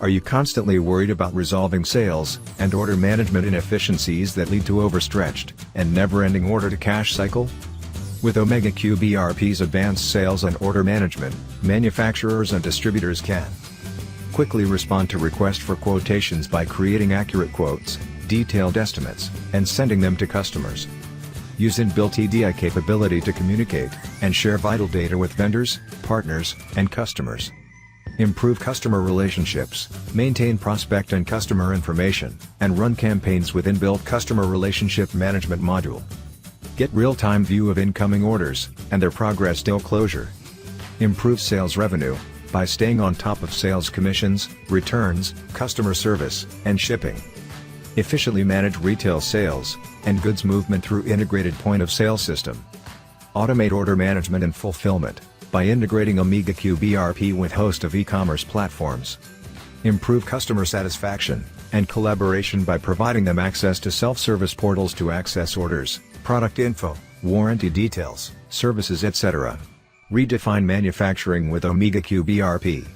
Are you constantly worried about resolving sales and order management inefficiencies that lead to overstretched and never-ending order-to-cash cycle? With OmegaCube ERP's advanced sales and order management, manufacturers and distributors can quickly respond to requests for quotations by creating accurate quotes, detailed estimates, and sending them to customers. Use inbuilt EDI capability to communicate and share vital data with vendors, partners, and customers. Improve customer relationships, maintain prospect and customer information, and run campaigns with inbuilt customer relationship management module. Get real-time view of incoming orders and their progress till closure. Improve sales revenue by staying on top of sales commissions, returns, customer service, and shipping. Efficiently manage retail sales and goods movement through integrated point-of-sale system. Automate order management and fulfillment by integrating OmegaCube ERP with host of e-commerce platforms. Improve customer satisfaction and collaboration by providing them access to self-service portals to access orders, product info, warranty details, services etc. Redefine manufacturing with OmegaCube ERP.